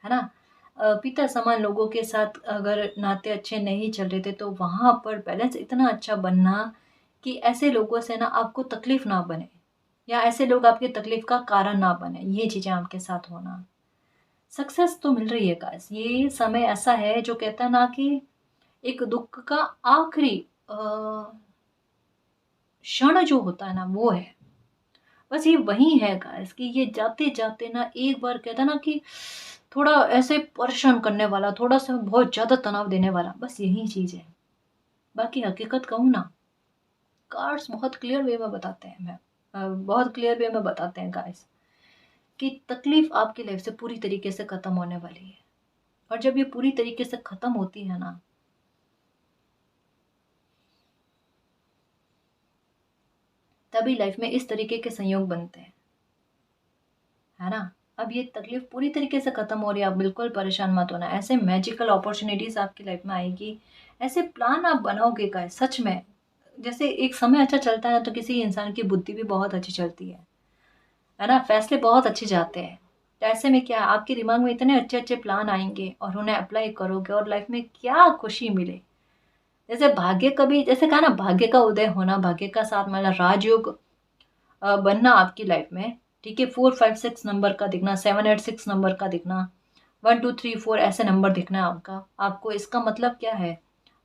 है ना। पिता समान लोगों के साथ अगर नाते अच्छे नहीं चल रहे थे तो वहाँ पर बैलेंस इतना अच्छा बनना कि ऐसे लोगों से ना आपको तकलीफ ना बने, या ऐसे लोग आपकी तकलीफ का कारण ना बने, ये चीज़ें आपके साथ होना। सक्सेस तो मिल रही है गाइस, ये समय ऐसा है जो कहता है ना कि एक दुख का आखिरी क्षण जो होता है ना वो है, बस ये वही है गाइस कि ये जाते जाते ना एक बार कहता ना कि थोड़ा ऐसे परेशान करने वाला, थोड़ा सा बहुत ज़्यादा तनाव देने वाला, बस यही चीज़ है। बाकी हकीकत कहूँ ना, कार्ड्स बहुत क्लियर वे में बताते हैं बहुत क्लियर वे में बताते हैं गाइस कि तकलीफ आपकी लाइफ से पूरी तरीके से खत्म होने वाली है। और जब ये पूरी तरीके से खत्म होती है ना, तभी लाइफ में इस तरीके के संयोग बनते हैं, है ना। अब ये तकलीफ पूरी तरीके से खत्म हो रही है, आप बिल्कुल परेशान मत होना। ऐसे मैजिकल अपॉर्चुनिटीज आपकी लाइफ में आएगी, ऐसे प्लान आप बनाओगे का सच में। जैसे एक समय अच्छा चलता है ना, तो किसी इंसान की बुद्धि भी बहुत अच्छी चलती है ना, फैसले बहुत अच्छे जाते हैं। तो ऐसे में क्या आपके दिमाग में इतने अच्छे अच्छे प्लान आएंगे और उन्हें अप्लाई करोगे और लाइफ में क्या खुशी मिले। जैसे भाग्य कभी, जैसे कहा ना, भाग्य का उदय होना, भाग्य का साथ मतलब राजयोग बनना आपकी लाइफ में, ठीक है। 4 5 6 नंबर का दिखना, 7 8 6 नंबर का दिखना, 1 2 3 4 ऐसे नंबर दिखना है आपका, आपको इसका मतलब क्या है,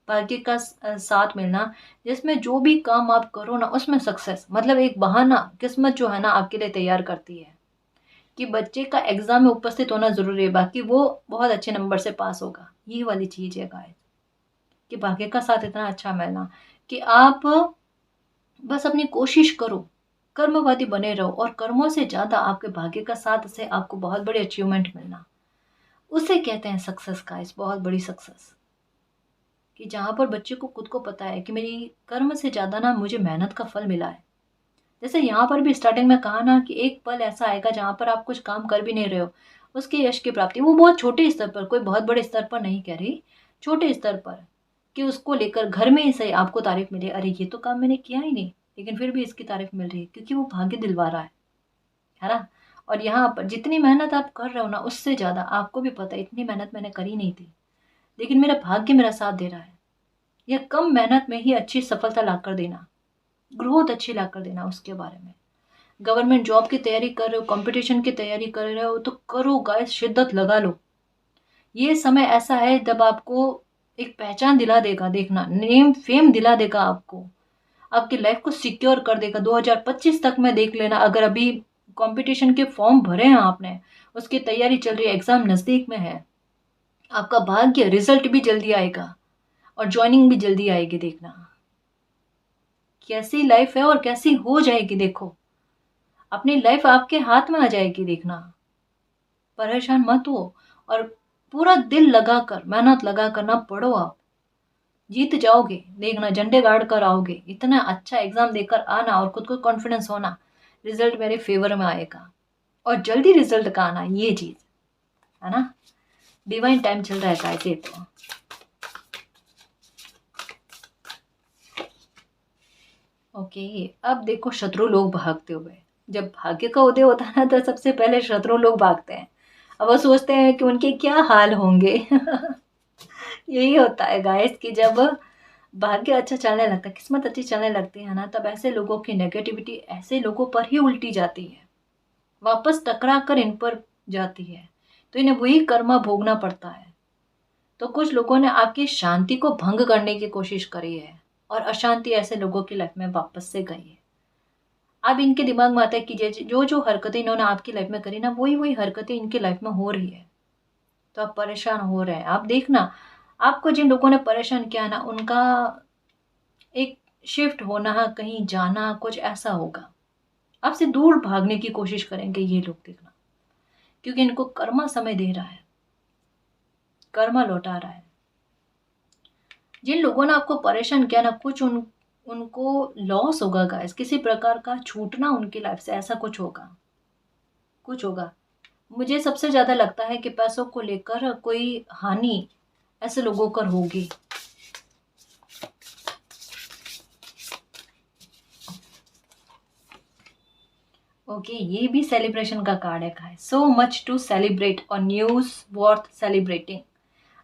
भाग्य का साथ मिलना, जिसमें जो भी काम आप करो ना उसमें सक्सेस, मतलब एक बहाना किस्मत जो है ना आपके लिए तैयार करती है कि बच्चे का एग्जाम में उपस्थित होना जरूरी है, बाकी वो बहुत अच्छे नंबर से पास होगा। ये वाली चीज है गाइस, कि भाग्य का साथ इतना अच्छा मिलना कि आप बस अपनी कोशिश करो, कर्मवादी बने रहो, और कर्मों से ज्यादा आपके भाग्य का साथ से आपको बहुत बड़ी अचीवमेंट मिलना, उसे कहते हैं सक्सेस का। इस बहुत बड़ी सक्सेस कि जहां पर बच्चे को खुद को पता है कि मेरी कर्म से ज्यादा ना मुझे मेहनत का फल मिला है। जैसे यहाँ पर भी स्टार्टिंग में कहा ना कि एक पल ऐसा आएगा जहां पर आप कुछ काम कर भी नहीं रहे हो, उसके यश की प्राप्ति, वो बहुत छोटे स्तर पर, कोई बहुत बड़े स्तर पर नहीं कह रही, छोटे स्तर पर, कि उसको लेकर घर में ही सही आपको तारीफ मिले, अरे ये तो काम मैंने किया ही नहीं, लेकिन फिर भी इसकी तारीफ मिल रही है, क्योंकि वो भाग्य दिलवा रहा है ना। और यहाँ पर जितनी मेहनत आप कर रहे हो ना, उससे ज्यादा आपको भी पता है इतनी मेहनत मैंने करी नहीं थी, लेकिन मेरा भाग्य मेरा साथ दे रहा है। यह कम मेहनत में ही अच्छी सफलता ला कर देना, ग्रोथ अच्छी ला कर देना उसके बारे में। गवर्नमेंट जॉब की तैयारी कर रहे हो, कंपटीशन की तैयारी कर रहे हो, तो करो गाइस, शिद्दत लगा लो। ये समय ऐसा है जब आपको एक पहचान दिला देगा, देखना, नेम फेम दिला देगा आपको, आपकी लाइफ को सिक्योर कर देगा। 2025 तक में देख लेना, अगर अभी कंपटीशन के फॉर्म भरे हैं आपने, उसकी तैयारी चल रही है, एग्जाम नजदीक में है, आपका भाग्य, रिजल्ट भी जल्दी आएगा और ज्वाइनिंग भी जल्दी आएगी। देखना कैसी लाइफ है और कैसी हो जाएगी, देखो अपनी लाइफ आपके हाथ में आ जाएगी। देखना, परेशान मत हो, और पूरा दिल लगाकर, मेहनत लगा कर ना पढ़ो, आप जीत जाओगे। देखना, झंडे गाड़ कर आओगे, इतना अच्छा एग्जाम देकर आना और खुद को कॉन्फिडेंस होना, रिजल्ट मेरे फेवर में आएगा, और जल्दी रिजल्ट का आना, ये चीज है ना। डिवाइन टाइम चल रहा है गाइस ये तो। ओके, अब देखो शत्रु लोग भागते हुए। जब भाग्य का उदय होता है ना, तो सबसे पहले शत्रु लोग भागते हैं। अब वो सोचते हैं कि उनके क्या हाल होंगे। यही होता है गाइस कि जब भाग्य अच्छा चलने लगता है, किस्मत अच्छी चलने लगती है ना, तब ऐसे लोगों की नेगेटिविटी ऐसे लोगों पर ही उल्टी जाती है, वापस टकरा कर इन पर जाती है, तो इन्हें वही कर्मा भोगना पड़ता है। तो कुछ लोगों ने आपकी शांति को भंग करने की कोशिश करी है, और अशांति ऐसे लोगों की लाइफ में वापस से गई है। अब इनके दिमाग में आता है कि जो जो हरकतें इन्होंने आपकी लाइफ में करी ना, वही वही हरकतें इनकी लाइफ में हो रही है, तो आप परेशान हो रहे हैं। आप देखना, आपको जिन लोगों ने परेशान किया ना, उनका एक शिफ्ट होना, कहीं जाना, कुछ ऐसा होगा, आपसे दूर भागने की कोशिश करेंगे ये लोग। देखना, क्योंकि इनको कर्मा समय दे रहा है, कर्मा लौटा रहा है। जिन लोगों ने आपको परेशान किया ना, कुछ उनको लॉस होगा गाइस, किसी प्रकार का छूटना उनकी लाइफ से, ऐसा कुछ होगा, कुछ होगा। मुझे सबसे ज्यादा लगता है कि पैसों को लेकर कोई हानि ऐसे लोगों कर होगी। ओके, ये भी सेलिब्रेशन का कार्ड है guys. So much to celebrate और न्यूज वर्थ सेलिब्रेटिंग,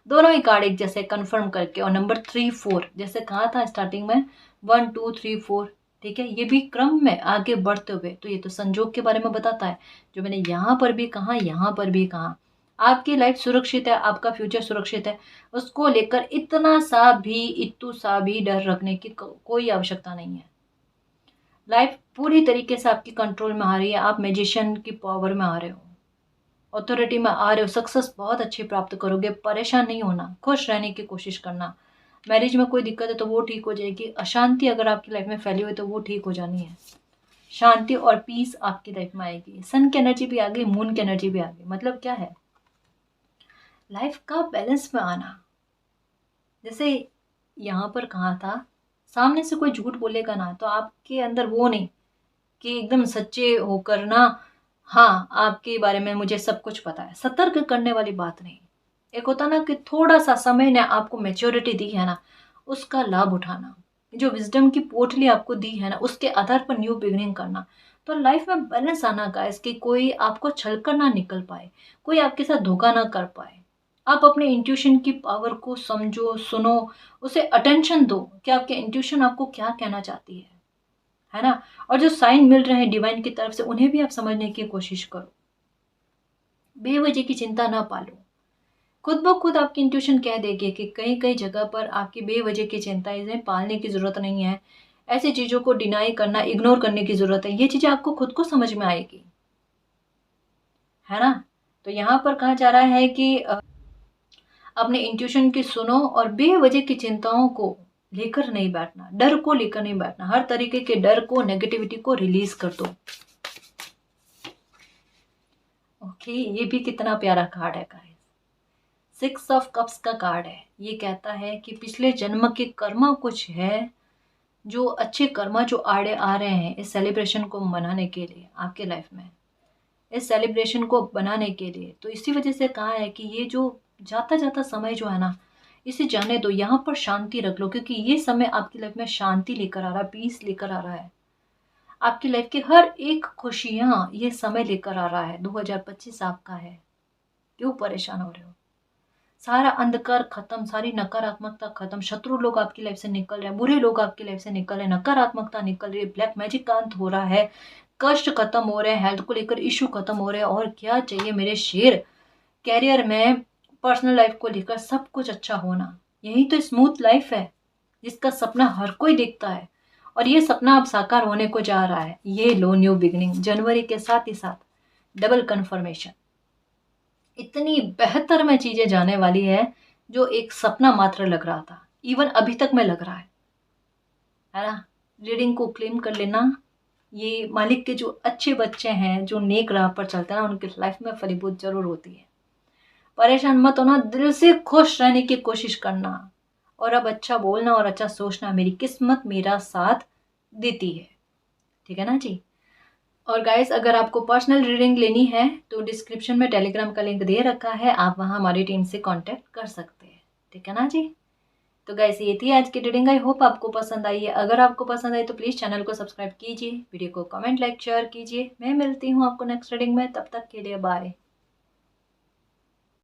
दोनों ही कार्ड एक जैसे कंफर्म करके। और नंबर 3 4 जैसे कहा था स्टार्टिंग में, 1 2 3 4, ठीक है, ये भी क्रम में आगे बढ़ते हुए, तो ये तो संजोग के बारे में बताता है, जो मैंने यहाँ पर भी कहा, यहाँ पर भी कहा। आपकी लाइफ सुरक्षित है, आपका फ्यूचर सुरक्षित है, उसको लेकर इतना सा भी, इतू सा भी डर रखने की कोई आवश्यकता नहीं है। लाइफ पूरी तरीके से आपकी कंट्रोल में आ रही है, आप मैजिशियन की पावर में आ रहे हो, अथॉरिटी में आ रहे हो, सक्सेस बहुत अच्छी प्राप्त करोगे। परेशान नहीं होना, खुश रहने की कोशिश करना। मैरिज में कोई दिक्कत है तो वो ठीक हो जाएगी, अशांति अगर आपकी लाइफ में फैली हुई तो वो ठीक हो जानी है। शांति और पीस आपकी लाइफ में आएगी। सन की एनर्जी भी आ गई, मून की एनर्जी भी आ गई। मतलब क्या है, लाइफ का बैलेंस में आना। जैसे यहाँ पर कहा था, सामने से कोई झूठ बोलेगा ना तो आपके अंदर वो नहीं कि एकदम सच्चे होकर ना, हाँ आपके बारे में मुझे सब कुछ पता है, सतर्क करने वाली बात नहीं। एक होता ना कि थोड़ा सा समय ने आपको मैच्योरिटी दी है ना, उसका लाभ उठाना, जो विजडम की पोटली आपको दी है ना, उसके आधार पर न्यू बिगनिंग करना। तो लाइफ में बैलेंस आना गाइस, कि कोई आपको छल कर ना निकल पाए, कोई आपके साथ धोखा ना कर पाए। आप अपने इंट्यूशन की पावर को समझो, सुनो, उसे अटेंशन दो कि आपके इंट्यूशन आपको क्या कहना चाहती है ना। और जो साइन मिल रहे हैं डिवाइन की तरफ से, उन्हें भी आप समझने की कोशिश करो। बेवजह की चिंता ना पालो, खुद ब खुद आपकी इंट्यूशन कह देगी कि कई कई जगह पर आपकी बेवजह की चिंताएं पालने की जरूरत नहीं है, ऐसी चीजों को डिनाई करना, इग्नोर करने की जरूरत है। ये चीजें आपको खुद को समझ में आएगी, है ना। तो यहाँ पर कहा जा रहा है कि अपने इंट्यूशन की सुनो और बेवजह की चिंताओं को लेकर नहीं बैठना, डर को लेकर नहीं बैठना। हर तरीके के डर को, नेगेटिविटी को रिलीज कर दो। ओके, ये भी कितना प्यारा कार्ड है गाइस। 6 ऑफ कप्स का कार्ड है। ये कहता है कि पिछले जन्म के कर्मा कुछ है, जो अच्छे कर्मा जो आड़े आ रहे हैं इस सेलिब्रेशन को मनाने के लिए आपके लाइफ में, इस सेलिब्रेशन को बनाने के लिए। तो इसी वजह से कहा है कि ये जो जाता जाता समय जो है ना, इसे जाने दो, यहाँ पर शांति रख लो, क्योंकि ये समय आपकी लाइफ में शांति लेकर आ रहा है, पीस लेकर आ रहा है। आपकी लाइफ की हर एक खुशियाँ ये समय लेकर आ रहा है। 2025 आपका है। क्यों परेशान हो रहे हो? सारा अंधकार खत्म, सारी नकारात्मकता खत्म, शत्रु लोग आपकी लाइफ से निकल रहे हैं, बुरे लोग आपकी लाइफ से निकल रहे हैं, नकारात्मकता निकल रही है, ब्लैक मैजिक का अंत हो रहा है, कष्ट खत्म हो रहे हैं, हेल्थ को लेकर इशू खत्म हो रहे हैं। और क्या चाहिए मेरे शेर? कैरियर में, पर्सनल लाइफ को लेकर सब कुछ अच्छा होना, यही तो स्मूथ लाइफ है जिसका सपना हर कोई देखता है। और ये सपना अब साकार होने को जा रहा है। ये लो न्यू बिगनिंग, जनवरी के साथ ही साथ डबल कन्फर्मेशन। इतनी बेहतर में चीजें जाने वाली है, जो एक सपना मात्र लग रहा था, इवन अभी तक में लग रहा है ना। रीडिंग को क्लेम कर लेना। ये मालिक के जो अच्छे बच्चे हैं, जो नेक राह पर चलते हैं ना, उनकी लाइफ में फलीभूत जरूर होती है। परेशान मत होना, दिल से खुश रहने की कोशिश करना, और अब अच्छा बोलना और अच्छा सोचना। मेरी किस्मत मेरा साथ देती है, ठीक है ना जी। और गाइस, अगर आपको पर्सनल रीडिंग लेनी है तो डिस्क्रिप्शन में टेलीग्राम का लिंक दे रखा है, आप वहां हमारी टीम से कांटेक्ट कर सकते हैं, ठीक है ना जी। तो गाइस, ये थी आज की रीडिंग। आई होप आपको पसंद आई है। अगर आपको पसंद आई तो प्लीज़ चैनल को सब्सक्राइब कीजिए, वीडियो को कमेंट, लाइक, शेयर कीजिए। मैं मिलती हूँ आपको नेक्स्ट रीडिंग में, तब तक के लिए बाय।